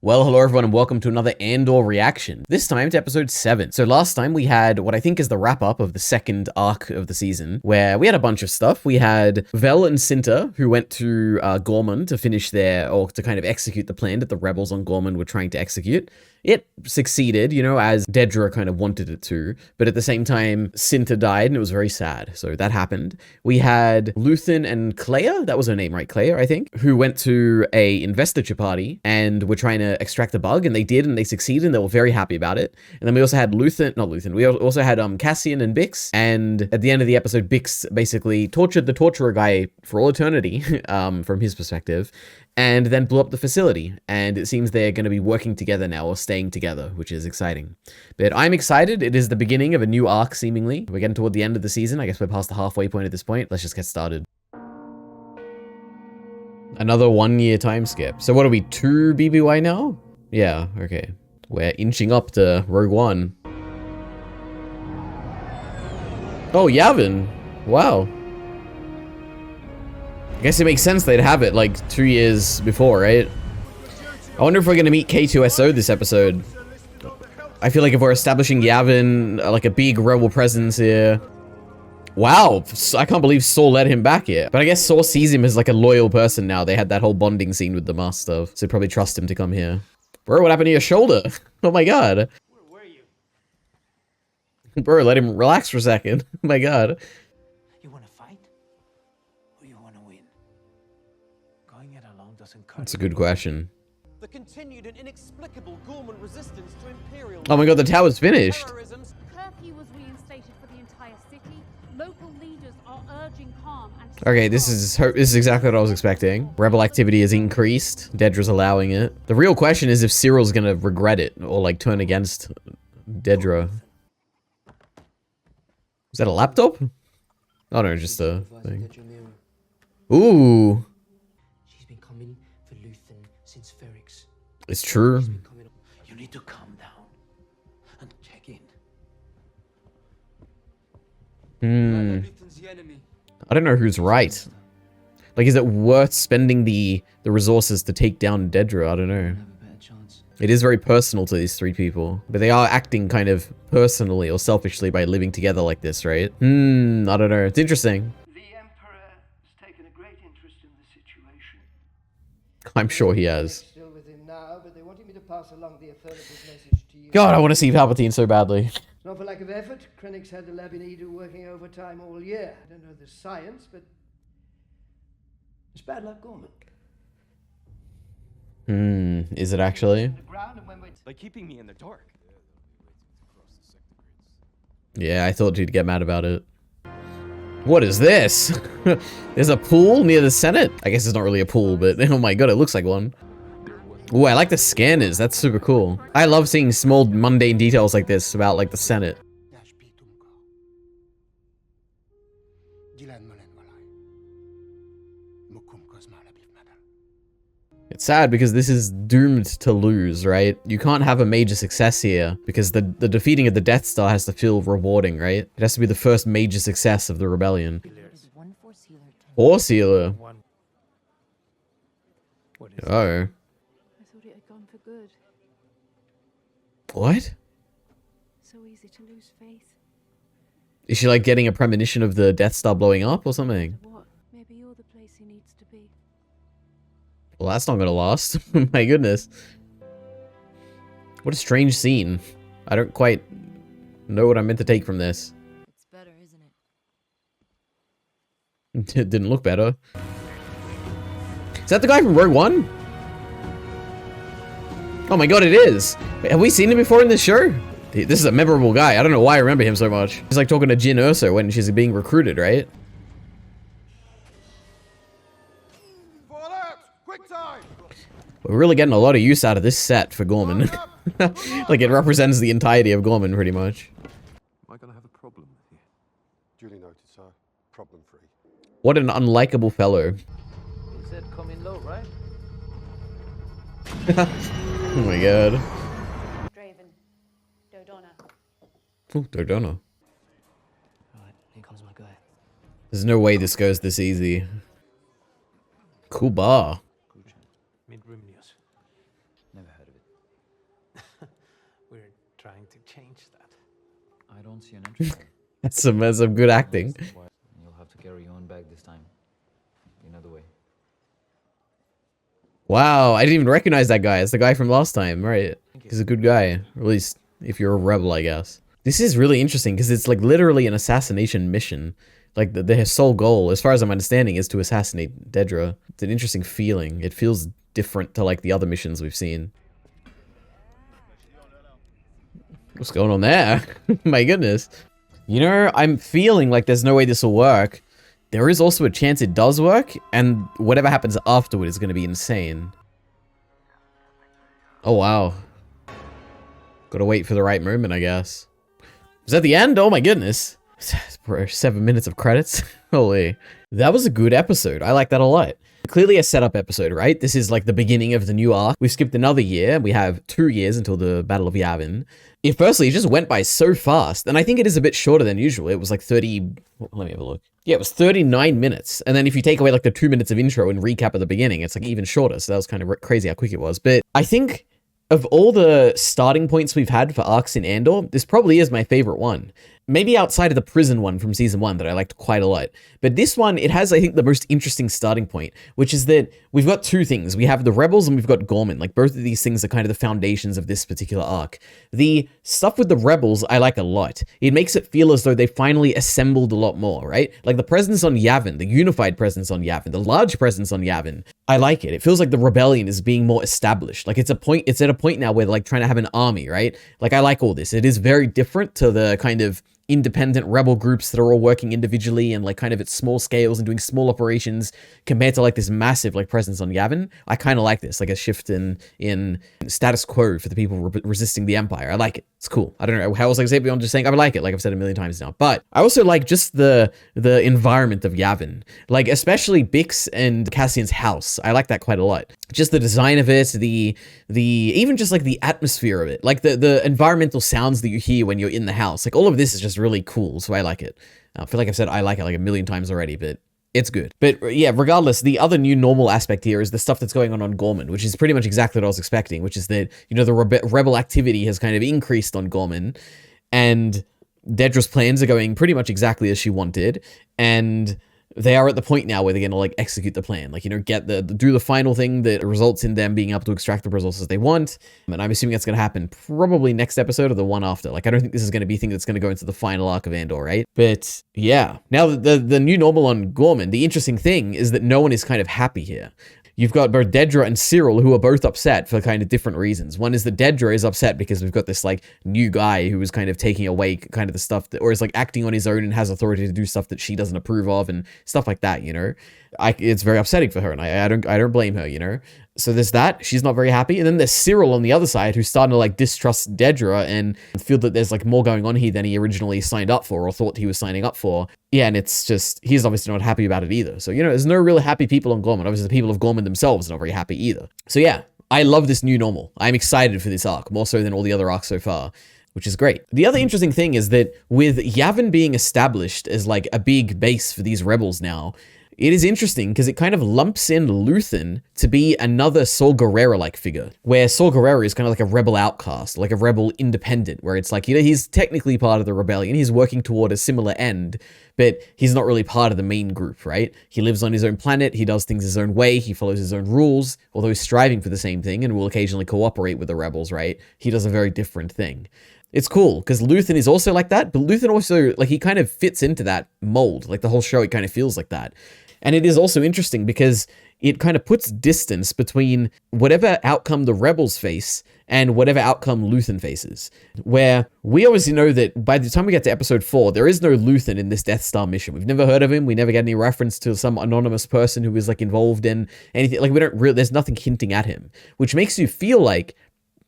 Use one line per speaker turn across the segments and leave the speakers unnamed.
Well, hello everyone and welcome to another Andor reaction. This time to episode 7. So last time we had what I think is the wrap up of the second arc of the season, where we had a bunch of stuff. We had Vel and Cinta, who went to Gorman to finish or to kind of execute the plan that the rebels on Gorman were trying to execute. It succeeded, you know, as Dedra kind of wanted it to, but at the same time, Cinta died and it was very sad. So that happened. We had Luthen and Clea, that was her name, right? Clea, I think, who went to a investiture party and were trying to extract the bug, and they did, and they succeeded, and they were very happy about it. And then we also had we also had Cassian and Bix, and at the end of the episode, Bix basically tortured the torturer guy for all eternity, from his perspective, and then blew up the facility. And it seems they're going to be working together now, or staying together, which is exciting. But I'm excited. It is the beginning of a new arc, seemingly. We're getting toward the end of the season. I guess we're past the halfway point at this point. Let's just get started. Another 1 year time skip. So what are we, 2 BBY now? Yeah, okay. We're inching up to Rogue One. Oh, Yavin. Wow. I guess it makes sense they'd have it like 2 years before, right? I wonder if we're gonna meet K2SO this episode. I feel like if we're establishing Yavin, like a big rebel presence here. Wow, I can't believe Saul let him back here. But I guess Saul sees him as like a loyal person now. They had that whole bonding scene with the master, so they probably trust him to come here. Bro, what happened to your shoulder? Oh my god.
Where were you?
Bro, let him relax for a second. Oh my god.
You want to fight? Or you want to win? Going it alone doesn't cut.
That's a good question.
The continued and inexplicable Gorman resistance to imperial.
Oh my god, the tower's finished.
Curfew was reinstated for the entire city. Local leaders are urging calm and
Okay, this is exactly what I was expecting. Rebel activity has increased. Dedra's allowing it. The real question is if Cyril's gonna regret it or like turn against Dedra. Is that a laptop? Oh no, just a thing. Ooh.
She's been coming for Luthen since Ferrix.
It's true.
You need to calm down and check in.
I don't know who's right. Like, is it worth spending the resources to take down Dedra? I don't know. It is very personal to these 3 people, but they are acting kind of personally or selfishly by living together like this, right? I don't know. It's interesting.
The Emperor has taken a great interest in the situation.
I'm sure he has.
Still with him now, but they wanted me to pass along the affirmative message to you.
God, I want to see Palpatine so badly.
Not for lack of effort. Krennic's had the lab in Edu working overtime all year. I don't know the science, but it's bad luck, Gorman.
Is it actually?
By keeping me in the dark.
Yeah, I thought you'd get mad about it. What is this? There's a pool near the Senate? I guess it's not really a pool, but oh my god, it looks like one. Ooh, I like the scanners. That's super cool. I love seeing small mundane details like this about like the Senate. It's sad because this is doomed to lose, right? You can't have a major success here because the defeating of the Death Star has to feel rewarding, right? It has to be the first major success of the rebellion. Force Sealer. Oh.
I thought it had gone for good.
What?
So easy to lose faith.
Is she like getting a premonition of the Death Star blowing up or something?
What? Maybe you're the place he needs to be.
Well, that's not gonna last. My goodness. What a strange scene. I don't quite know what I'm meant to take from this.
It's better, isn't it?
It didn't look better. Is that the guy from Rogue One? Oh my god, it is! Wait, have we seen him before in this show? This is a memorable guy. I don't know why I remember him so much. He's like talking to Jyn Erso when she's being recruited, right? We're really getting a lot of use out of this set for Gorman. Like, it represents the entirety of Gorman, pretty much.
Am I gonna have a problem with you?
Duly noted, sir. Problem free.
What an unlikable fellow.
He said come in low, right?
Oh my god.
Draven. Dodonna.
Ooh, Dodonna.
Alright, here comes my guy.
There's no way this goes this easy. Cool bar.
Mid-room news. Never heard of it. trying to change that.
I don't see an entry.
That's some good acting.
You'll have to carry your own bag this time. Another way.
Wow, I didn't even recognize that guy. It's the guy from last time, right? He's a good guy, or at least if you're a rebel, I guess. This is really interesting because it's like literally an assassination mission. Like their sole goal, as far as I'm understanding, is to assassinate Dedra. It's an interesting feeling. It feels different to like the other missions we've seen. What's going on there? My goodness. You know, I'm feeling like there's no way this will work. There is also a chance it does work, and whatever happens afterward is going to be insane. Oh, wow. Gotta wait for the right moment, I guess. Is that the end? Oh my goodness. 7 minutes of credits. Holy. That was a good episode. I like that a lot. Clearly a setup episode, right? This is like the beginning of the new arc. We've skipped another year. We have 2 years until the Battle of Yavin. Firstly, it just went by so fast. And I think it is a bit shorter than usual. It was like 30... Let me have a look. Yeah, it was 39 minutes. And then if you take away like the 2 minutes of intro and recap at the beginning, it's like even shorter. So that was kind of crazy how quick it was. But I think of all the starting points we've had for arcs in Andor, this probably is my favorite one. Maybe outside of the prison one from season 1 that I liked quite a lot. But this one, it has, I think, the most interesting starting point, which is that we've got 2 things. We have the rebels and we've got Gorman. Like, both of these things are kind of the foundations of this particular arc. The stuff with the rebels, I like a lot. It makes it feel as though they finally assembled a lot more, right? Like the presence on Yavin, the unified presence on Yavin, the large presence on Yavin. I like it. It feels like the rebellion is being more established. Like it's at a point now where they're like trying to have an army, right? Like I like all this. It is very different to the kind of independent rebel groups that are all working individually and like kind of at small scales and doing small operations compared to like this massive like presence on Yavin. I kind of like this, like a shift in status quo for the people resisting the Empire. I like it. It's cool. I don't know how else I can say it beyond just saying I like it, like I've said a million times now. But I also like just the environment of Yavin, like especially Bix and Cassian's house. I like that quite a lot. Just the design of it, the even just like the atmosphere of it, like the environmental sounds that you hear when you're in the house. Like all of this is just really cool, so I like it. I feel like I've said I like it like a million times already, but it's good. But yeah, regardless, the other new normal aspect here is the stuff that's going on Gorman, which is pretty much exactly what I was expecting, which is that, you know, the rebel activity has kind of increased on Gorman, and Dedra's plans are going pretty much exactly as she wanted, and they are at the point now where they're going to like execute the plan, like, you know, do the final thing that results in them being able to extract the resources they want. And I'm assuming that's going to happen probably next episode or the one after. Like, I don't think this is going to be a thing that's going to go into the final arc of Andor, right? But yeah, now the new normal on Gorman, the interesting thing is that no one is kind of happy here. You've got both Dedra and Cyril who are both upset for kind of different reasons. One is that Dedra is upset because we've got this like new guy who is kind of taking away kind of the stuff that, or is like acting on his own and has authority to do stuff that she doesn't approve of and stuff like that, you know? It's very upsetting for her, and I don't blame her, you know? So there's that. She's not very happy. And then there's Cyril on the other side who's starting to like distrust Dedra and feel that there's like more going on here than he originally signed up for or thought he was signing up for. Yeah, and it's just, he's obviously not happy about it either. So, you know, there's no real happy people on Gorman. Obviously, the people of Gorman themselves are not very happy either. So yeah, I love this new normal. I'm excited for this arc, more so than all the other arcs so far, which is great. The other interesting thing is that with Yavin being established as like a big base for these rebels now, it is interesting because it kind of lumps in Luthen to be another Saw Gerrera-like figure, where Saw Gerrera is kind of like a rebel outcast, like a rebel independent, where it's like, you know, he's technically part of the rebellion, he's working toward a similar end, but he's not really part of the main group, right? He lives on his own planet, he does things his own way, he follows his own rules, although he's striving for the same thing and will occasionally cooperate with the rebels, right? He does a very different thing. It's cool, because Luthen is also like that, but Luthen also, like, he kind of fits into that mold. Like, the whole show, it kind of feels like that. And it is also interesting because it kind of puts distance between whatever outcome the rebels face and whatever outcome Luthen faces. Where we obviously know that by the time we get to episode 4, there is no Luthen in this Death Star mission. We've never heard of him. We never get any reference to some anonymous person who is like involved in anything. Like, we don't really, there's nothing hinting at him, which makes you feel like,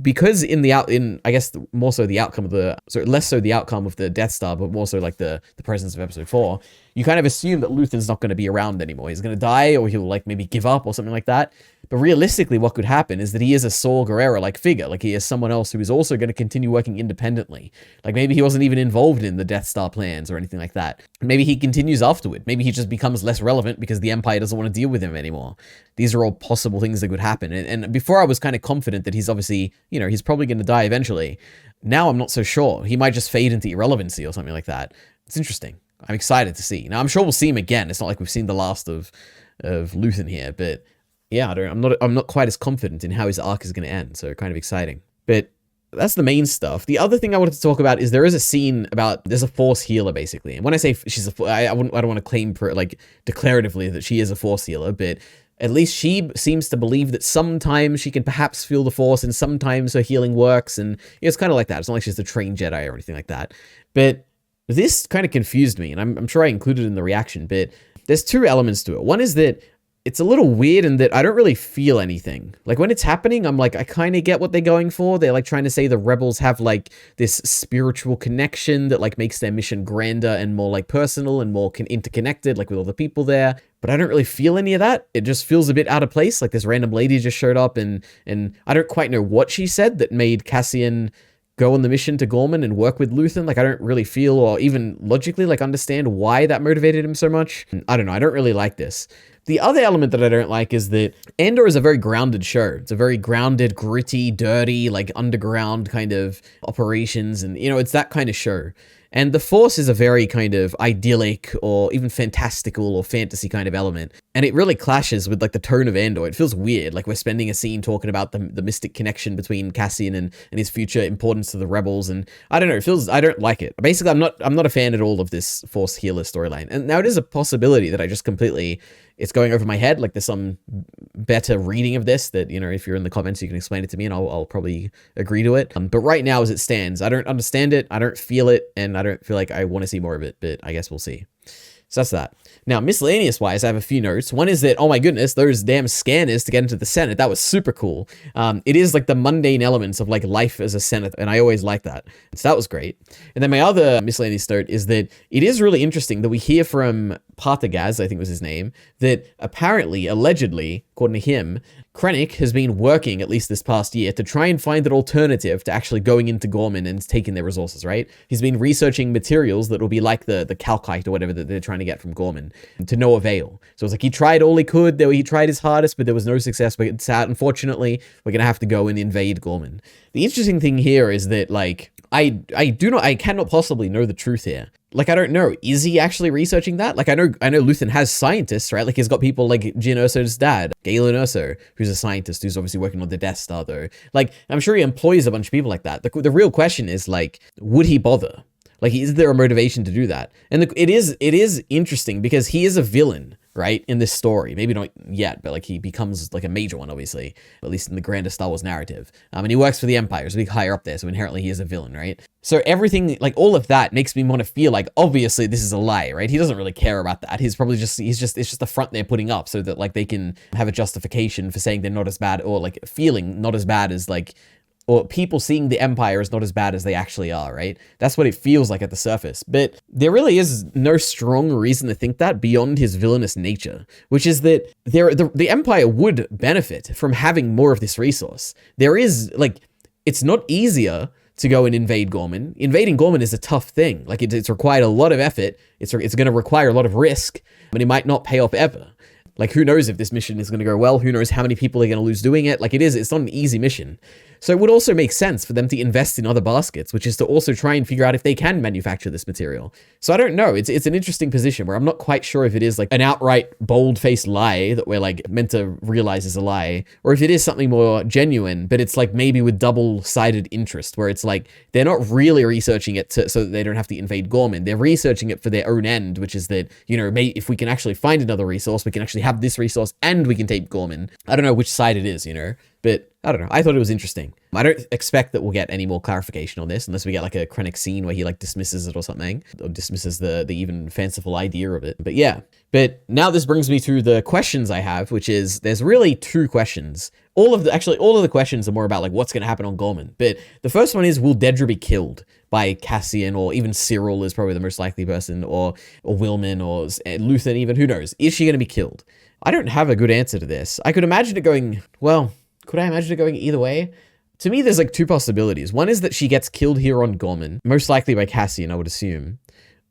because I guess more so the outcome of less so the outcome of the Death Star, but more so like the presence of episode 4, you kind of assume that Luthen's not going to be around anymore. He's going to die, or he'll like maybe give up or something like that. But realistically, what could happen is that he is a Saw Gerrera-like figure. Like, he is someone else who is also going to continue working independently. Like, maybe he wasn't even involved in the Death Star plans or anything like that. Maybe he continues afterward. Maybe he just becomes less relevant because the Empire doesn't want to deal with him anymore. These are all possible things that could happen. And before I was kind of confident that he's obviously, you know, he's probably going to die eventually. Now I'm not so sure. He might just fade into irrelevancy or something like that. It's interesting. I'm excited to see. Now, I'm sure we'll see him again. It's not like we've seen the last of Luthen here, but yeah, I'm not quite as confident in how his arc is going to end, so kind of exciting. But that's the main stuff. The other thing I wanted to talk about is there is a scene about, there's a Force healer, basically. And when I say she's I don't want to claim like declaratively that she is a Force healer, but at least she seems to believe that sometimes she can perhaps feel the Force and sometimes her healing works. And it's kind of like that. It's not like she's a trained Jedi or anything like that. But this kind of confused me, and I'm sure I included it in the reaction, but there's two elements to it. One is that it's a little weird in that I don't really feel anything. Like, when it's happening, I'm like, I kind of get what they're going for. They're like trying to say the rebels have like this spiritual connection that like makes their mission grander and more like personal and more interconnected, like with all the people there. But I don't really feel any of that. It just feels a bit out of place. Like, this random lady just showed up and I don't quite know what she said that made Cassian go on the mission to Gorman and work with Luthen. Like, I don't really feel or even logically like understand why that motivated him so much. I don't know. I don't really like this. The other element that I don't like is that Andor is a very grounded show. It's a very grounded, gritty, dirty, like underground kind of operations. And, you know, it's that kind of show. And the Force is a very kind of idyllic or even fantastical or fantasy kind of element. And it really clashes with like the tone of Andor. It feels weird. Like, we're spending a scene talking about the mystic connection between Cassian and his future importance to the rebels. And I don't know, I don't like it. Basically, I'm not a fan at all of this Force healer storyline. And now it is a possibility that I just completely, it's going over my head. Like, there's some better reading of this that, you know, if you're in the comments, you can explain it to me and I'll probably agree to it. But right now, as it stands, I don't understand it. I don't feel it. And I don't feel like I want to see more of it, but I guess we'll see. So that's that. Now, miscellaneous wise, I have a few notes. One is that, oh my goodness, those damn scanners to get into the Senate. That was super cool. It is like the mundane elements of like life as a Senate, and I always like that. So that was great. And then my other miscellaneous note is that it is really interesting that we hear from Partagaz, I think was his name, that apparently, allegedly, according to him, Krennic has been working, at least this past year, to try and find an alternative to actually going into Gorman and taking their resources, right? He's been researching materials that will be like the calcite or whatever that they're trying to get from Gorman, to no avail. So it's like he tried all he could, he tried his hardest, but there was no success. But it's sad, unfortunately, we're going to have to go and invade Gorman. The interesting thing here is that, like, I cannot possibly know the truth here. Like, I don't know. Is he actually researching that? Like, I know Luthen has scientists, right? Like, he's got people like Jyn Erso's dad, Galen Erso, who's a scientist who's obviously working on the Death Star, though. Like, I'm sure he employs a bunch of people like that. The real question is, like, would he bother? Like, is there a motivation to do that? And it is interesting because he is a villain, right, in this story. Maybe not yet, but like he becomes like a major one, obviously, at least in the grander Star Wars narrative. And he works for the Empire, so he's higher up there, so inherently he is a villain, right? So everything, like all of that makes me want to feel like, obviously this is a lie, right? He doesn't really care about that. It's just the front they're putting up so that like they can have a justification for saying they're not as bad, or like feeling not as bad as like, or people seeing the Empire is not as bad as they actually are, right? That's what it feels like at the surface. But there really is no strong reason to think that beyond his villainous nature, which is that the Empire would benefit from having more of this resource. There is, like, it's not easier to go and invade Gorman. Invading Gorman is a tough thing. Like, it's required a lot of effort. It's going to require a lot of risk, but it might not pay off ever. Like, who knows if this mission is going to go well? Who knows how many people are going to lose doing it? Like, it's not an easy mission. So it would also make sense for them to invest in other baskets, which is to also try and figure out if they can manufacture this material. So I don't know. It's an interesting position where I'm not quite sure if it is like an outright bold-faced lie that we're like meant to realize is a lie, or if it is something more genuine, but it's like maybe with double-sided interest, where it's like they're not really researching it so that they don't have to invade Gorman. They're researching it for their own end, which is that, you know, if we can actually find another resource, we can actually have this resource and we can take Gorman. I don't know which side it is, you know, but I don't know. I thought it was interesting. I don't expect that we'll get any more clarification on this unless we get like a Krennic scene where he like dismisses it or something, or dismisses the even fanciful idea of it. But yeah. But now this brings me to the questions I have, which is there's really two questions. All of the questions are more about like what's going to happen on Gorman. But the first one is, will Dedra be killed by Cassian, or even Cyril is probably the most likely person, or Wilman or Luthen even, who knows? Is she going to be killed? I don't have a good answer to this. I could imagine it going, well, could I imagine it going either way? To me, there's like two possibilities. One is that she gets killed here on Gorman, most likely by Cassian, I would assume.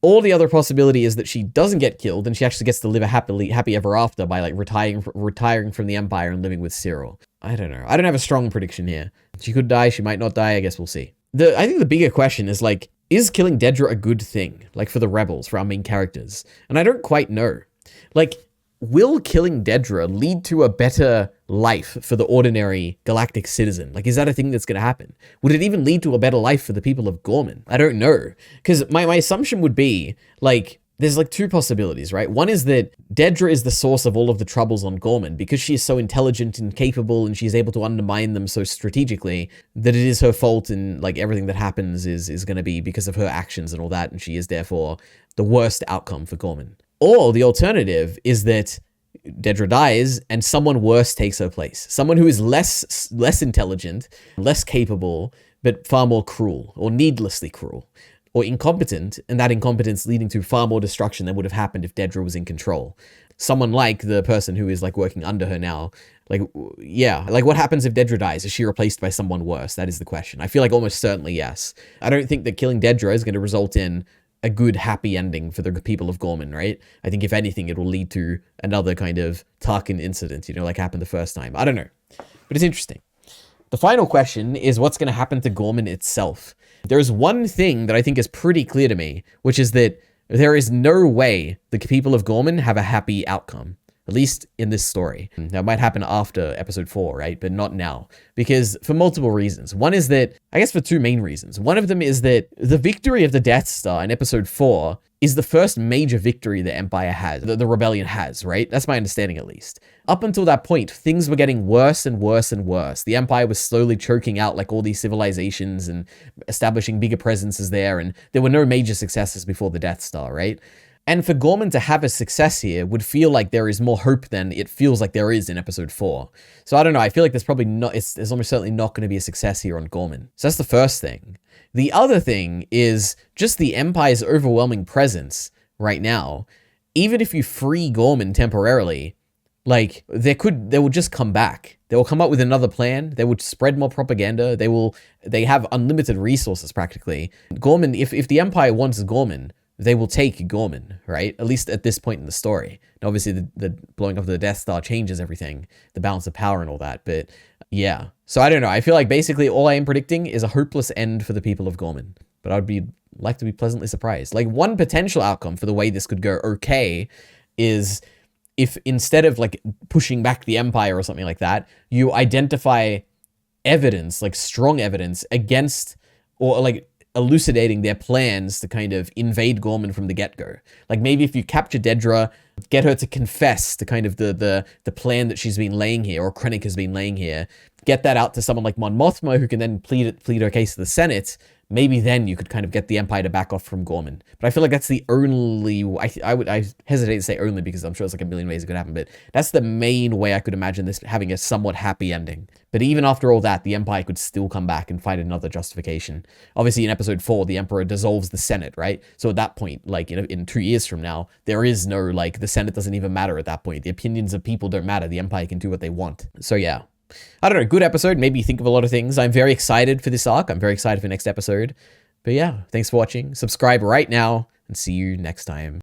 Or the other possibility is that she doesn't get killed and she actually gets to live a happy ever after by like retiring from the Empire and living with Cyril. I don't know. I don't have a strong prediction here. She could die, she might not die, I guess we'll see. I think the bigger question is like, is killing Dedra a good thing? Like for the rebels, for our main characters? And I don't quite know. Like, will killing Dedra lead to a better life for the ordinary galactic citizen? Like, is that a thing that's going to happen? Would it even lead to a better life for the people of Gorman? I don't know. Because my assumption would be, like, there's like two possibilities, right? One is that Dedra is the source of all of the troubles on Gorman because she is so intelligent and capable and she's able to undermine them so strategically that it is her fault and like everything that happens is going to be because of her actions and all that, and she is therefore the worst outcome for Gorman. Or the alternative is that Dedra dies and someone worse takes her place. Someone who is less intelligent, less capable, but far more cruel or needlessly cruel or incompetent, and that incompetence leading to far more destruction than would have happened if Dedra was in control. Someone like the person who is like working under her now. Like, yeah, like what happens if Dedra dies? Is she replaced by someone worse? That is the question. I feel like almost certainly yes. I don't think that killing Dedra is going to result in a good, happy ending for the people of Gorman, right? I think if anything, it will lead to another kind of Tarkin incident, you know, like happened the first time. I don't know, but it's interesting. The final question is what's going to happen to Gorman itself? There's one thing that I think is pretty clear to me, which is that there is no way the people of Gorman have a happy outcome. At least in this story. That might happen after episode 4, right? But not now. Because for multiple reasons. One is that, I guess for two main reasons. One of them is that the victory of the Death Star in episode 4 is the first major victory the Empire has, the Rebellion has, right? That's my understanding at least. Up until that point, things were getting worse and worse and worse. The Empire was slowly choking out like all these civilizations and establishing bigger presences there, and there were no major successes before the Death Star, right? And for Gorman to have a success here would feel like there is more hope than it feels like there is in episode 4. So I don't know, I feel like there's probably not, there's almost certainly not going to be a success here on Gorman. So that's the first thing. The other thing is just the Empire's overwhelming presence right now. Even if you free Gorman temporarily, like they will just come back. They will come up with another plan. They would spread more propaganda. They have unlimited resources practically. Gorman, if the Empire wants Gorman, they will take Gorman, right? At least at this point in the story. And obviously, the blowing up of the Death Star changes everything, the balance of power and all that. But yeah, so I don't know. I feel like basically all I am predicting is a hopeless end for the people of Gorman. But I'd like to be pleasantly surprised. Like one potential outcome for the way this could go okay is if instead of like pushing back the Empire or something like that, you identify evidence, like strong evidence against or like elucidating their plans to kind of invade Gorman from the get-go. Like maybe if you capture Dedra, get her to confess to kind of the plan that she's been laying here, or Krennic has been laying here, get that out to someone like Mon Mothma who can then plead her case to the Senate, maybe then you could kind of get the Empire to back off from Gorman. But I feel like that's the only, I hesitate to say only because I'm sure there's like a million ways it could happen, but that's the main way I could imagine this having a somewhat happy ending. But even after all that, the Empire could still come back and find another justification. Obviously in episode 4, the Emperor dissolves the Senate, right? So at that point, like in 2 years from now, there is no, like, the Senate doesn't even matter at that point. The opinions of people don't matter. The Empire can do what they want. So yeah. I don't know, good episode, made me think of a lot of things. I'm very excited for this arc. I'm very excited for next episode. But yeah, thanks for watching. Subscribe right now and see you next time.